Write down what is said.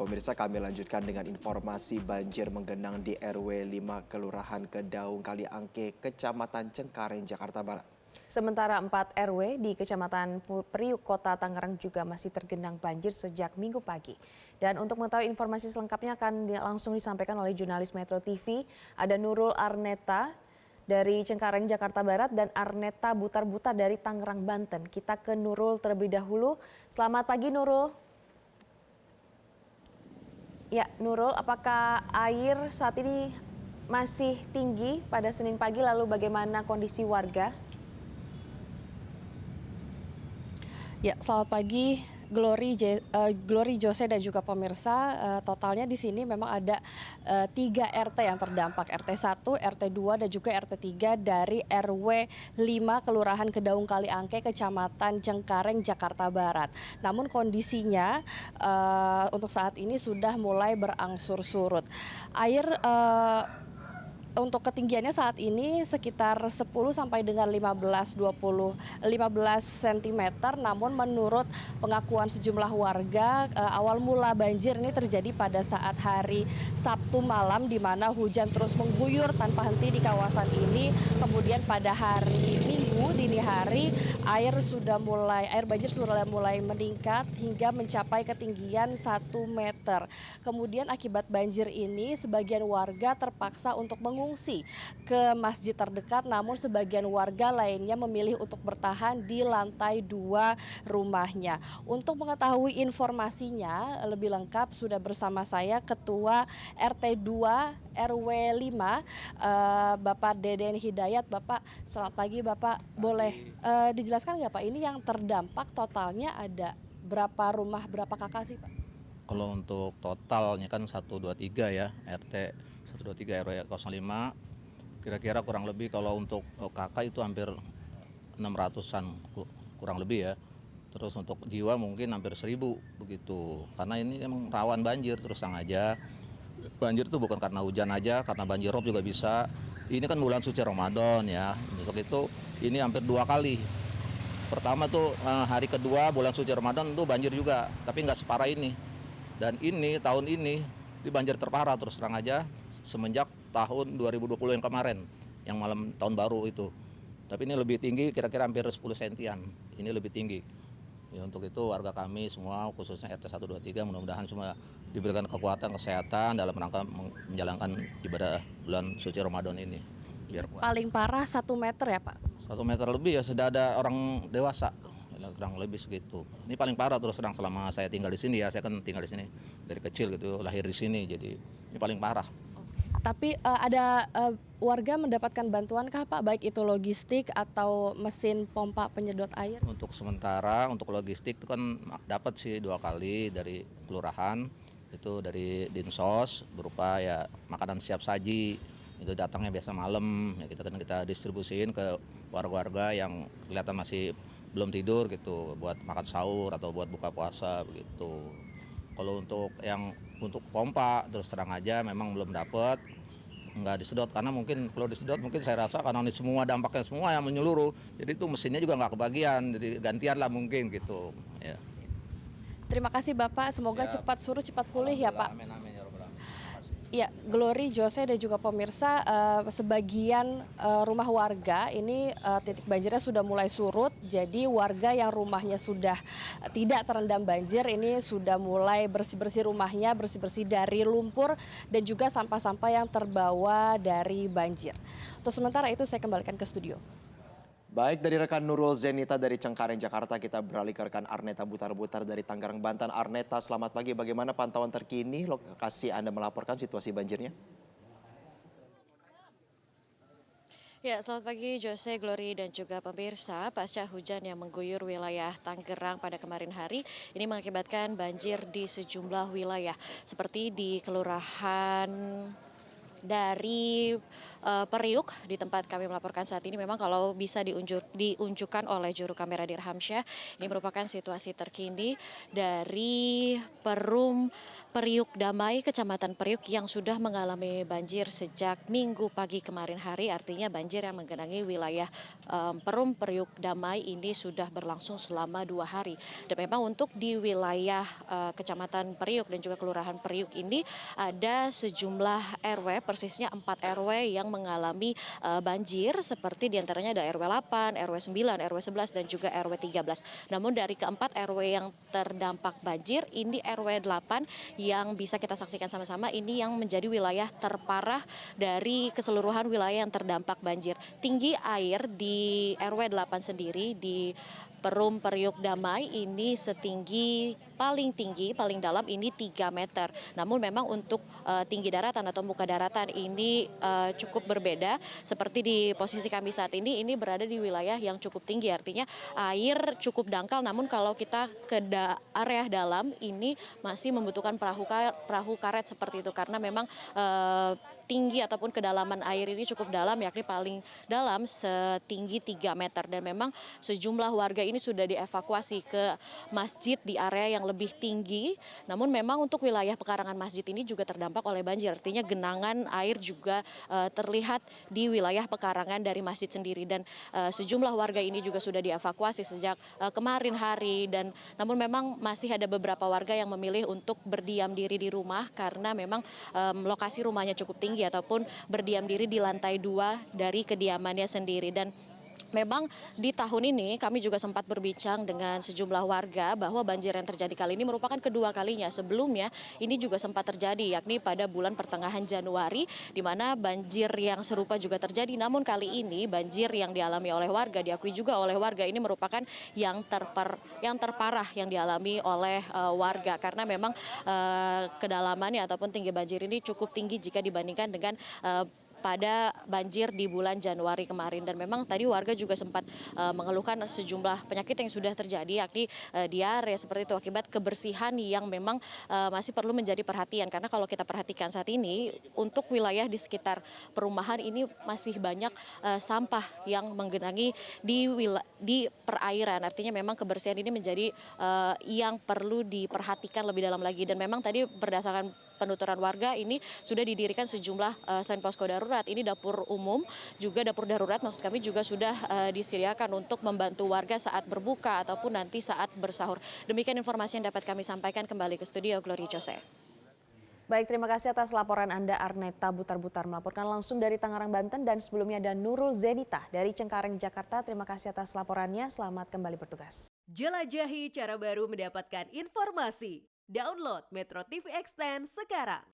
pemirsa, kami lanjutkan dengan informasi banjir menggenang di RW 5 Kelurahan Kedaung Kaliangke, Kecamatan Cengkareng, Jakarta Barat. Sementara 4 RW di Kecamatan Priuk, Kota Tangerang juga masih tergenang banjir sejak Minggu pagi. Dan untuk mengetahui informasi selengkapnya akan langsung disampaikan oleh jurnalis Metro TV, ada Nurul Arneta dari Cengkareng, Jakarta Barat, dan Arneta Butar-Butar dari Tangerang, Banten. Kita ke Nurul terlebih dahulu. Selamat pagi Nurul. Ya, Nurul, apakah air saat ini masih tinggi pada Senin pagi, lalu bagaimana kondisi warga? Ya, selamat pagi Glory Jose dan juga pemirsa. Totalnya di sini memang ada 3 RT yang terdampak, RT 1, RT 2 dan juga RT 3 dari RW 5 Kelurahan Kedaung Kaliangke, Kecamatan Cengkareng, Jakarta Barat. Namun kondisinya untuk saat ini sudah mulai berangsur surut. Air untuk ketinggiannya saat ini sekitar 10 sampai dengan 15 cm, namun menurut pengakuan sejumlah warga, awal mula banjir ini terjadi pada saat hari Sabtu malam, di mana hujan terus mengguyur tanpa henti di kawasan ini. Kemudian pada hari Minggu dini hari air banjir sudah mulai meningkat hingga mencapai ketinggian 1 meter. Kemudian akibat banjir ini sebagian warga terpaksa untuk mengungsi ke masjid terdekat, namun sebagian warga lainnya memilih untuk bertahan di lantai 2 rumahnya. Untuk mengetahui informasinya lebih lengkap sudah bersama saya Ketua RT 2 RW 5 Bapak Deden Hidayat. Bapak, selamat pagi Bapak. Boleh dijelaskan nggak Pak, ini yang terdampak totalnya ada berapa rumah, berapa kakak sih Pak? Kalau untuk totalnya kan 123 ya, RT 123 RW 05, kira-kira kurang lebih kalau untuk kakak itu hampir 600-an kurang lebih ya. Terus untuk jiwa mungkin hampir 1000 begitu. Karena ini emang rawan banjir terus terang aja. Banjir itu bukan karena hujan aja, karena banjir rob juga bisa. Ini kan bulan suci Ramadan ya. Besok itu ini hampir 2 kali. Pertama tuh hari kedua bulan suci Ramadan itu banjir juga, tapi nggak separah ini. Dan ini tahun ini banjir terparah terus terang aja semenjak tahun 2020 yang kemarin, yang malam tahun baru itu. Tapi ini lebih tinggi, kira-kira hampir 10 sentian. Ini lebih tinggi. Ya, untuk itu warga kami semua khususnya RT 123 mudah-mudahan semua diberikan kekuatan kesehatan dalam rangka menjalankan ibadah bulan suci Ramadan ini. Biar kuat. Paling parah 1 meter ya Pak? 1 meter lebih ya, sudah ada orang dewasa. Kurang lebih segitu. Ini paling parah terus terang selama saya tinggal di sini ya. Saya kan tinggal di sini dari kecil gitu, lahir di sini. Jadi ini paling parah. Tapi ada warga mendapatkan bantuan kah Pak, baik itu logistik atau mesin pompa penyedot air? Untuk sementara untuk logistik itu kan dapat sih 2 kali dari kelurahan, itu dari Dinsos berupa ya makanan siap saji. Itu datangnya biasa malam, ya kita distribusiin ke warga-warga yang kelihatan masih belum tidur gitu, buat makan sahur atau buat buka puasa begitu. Kalau untuk pompa terus terang aja memang belum dapat, nggak disedot karena mungkin kalau disedot mungkin saya rasa karena ini semua dampaknya semua yang menyeluruh, jadi itu mesinnya juga nggak kebagian, jadi gantian lah mungkin gitu. Ya. Terima kasih Bapak, semoga Ya. cepat surut, cepat pulih ya Pak. Amin amin ya robbal alamin. Terima kasih. Ya, Glory, Jose dan juga pemirsa, sebagian rumah warga ini titik banjirnya sudah mulai surut. Jadi warga yang rumahnya sudah tidak terendam banjir ini sudah mulai bersih-bersih rumahnya, bersih-bersih dari lumpur dan juga sampah-sampah yang terbawa dari banjir. Untuk sementara itu saya kembalikan ke studio. Baik, dari rekan Nurul Zenita dari Cengkareng, Jakarta, kita beralih ke rekan Arneta Butar-Butar dari Tangerang, Banten. Arneta, selamat pagi. Bagaimana pantauan terkini lokasi Anda melaporkan situasi banjirnya? Ya, selamat pagi Jose, Glory dan juga pemirsa. Pasca hujan yang mengguyur wilayah Tangerang pada kemarin hari, ini mengakibatkan banjir di sejumlah wilayah seperti di Kelurahan dari Periuk di tempat kami melaporkan saat ini memang kalau bisa diunjukkan oleh juru kamera Dirhamsyah, ini merupakan situasi terkini dari Perum Periuk Damai, Kecamatan Periuk yang sudah mengalami banjir sejak Minggu pagi kemarin hari. Artinya banjir yang menggenangi wilayah Perum Periuk Damai ini sudah berlangsung selama 2 hari. Dan memang untuk di wilayah Kecamatan Periuk dan juga Kelurahan Periuk ini ada sejumlah RW, persisnya 4 RW yang mengalami banjir, seperti diantaranya ada RW 8, RW 9, RW 11, dan juga RW 13. Namun dari keempat RW yang terdampak banjir, ini RW 8 yang bisa kita saksikan sama-sama, ini yang menjadi wilayah terparah dari keseluruhan wilayah yang terdampak banjir. Tinggi air di RW 8 sendiri di Perum Periuk Damai ini setinggi paling tinggi, paling dalam ini 3 meter. Namun memang untuk tinggi daratan atau muka daratan ini cukup berbeda. Seperti di posisi kami saat ini berada di wilayah yang cukup tinggi. Artinya air cukup dangkal, namun kalau kita ke area dalam ini masih membutuhkan perahu karet seperti itu. Karena memang tinggi ataupun kedalaman air ini cukup dalam, yakni paling dalam setinggi 3 meter. Dan memang sejumlah warga ini sudah dievakuasi ke masjid di area yang lebih tinggi. Namun memang untuk wilayah pekarangan masjid ini juga terdampak oleh banjir. Artinya genangan air juga terlihat di wilayah pekarangan dari masjid sendiri. Dan sejumlah warga ini juga sudah dievakuasi sejak kemarin hari. Dan namun memang masih ada beberapa warga yang memilih untuk berdiam diri di rumah karena memang lokasi rumahnya cukup tinggi ataupun berdiam diri di lantai 2 dari kediamannya sendiri. Dan memang di tahun ini kami juga sempat berbincang dengan sejumlah warga bahwa banjir yang terjadi kali ini merupakan kedua kalinya. Sebelumnya ini juga sempat terjadi, yakni pada bulan pertengahan Januari, di mana banjir yang serupa juga terjadi. Namun kali ini banjir yang dialami oleh warga, diakui juga oleh warga, ini merupakan yang terparah yang dialami oleh warga. Karena memang kedalamannya ataupun tinggi banjir ini cukup tinggi jika dibandingkan dengan pada banjir di bulan Januari kemarin. Dan memang tadi warga juga sempat mengeluhkan sejumlah penyakit yang sudah terjadi, yakni diare seperti itu akibat kebersihan yang memang masih perlu menjadi perhatian. Karena kalau kita perhatikan saat ini untuk wilayah di sekitar perumahan ini masih banyak sampah yang menggenangi di perairan. Artinya memang kebersihan ini menjadi yang perlu diperhatikan lebih dalam lagi. Dan memang tadi berdasarkan penuturan warga ini sudah didirikan sejumlah selain posko darurat, ini dapur umum, juga dapur darurat maksud kami juga sudah disediakan untuk membantu warga saat berbuka ataupun nanti saat bersahur. Demikian informasi yang dapat kami sampaikan. Kembali ke studio, Glory Jose. Baik, terima kasih atas laporan Anda, Arneta Butar-Butar melaporkan langsung dari Tangerang, Banten, dan sebelumnya ada Nurul Zenita dari Cengkareng, Jakarta. Terima kasih atas laporannya, selamat kembali bertugas. Jelajahi cara baru mendapatkan informasi. Download Metro TV Extend sekarang.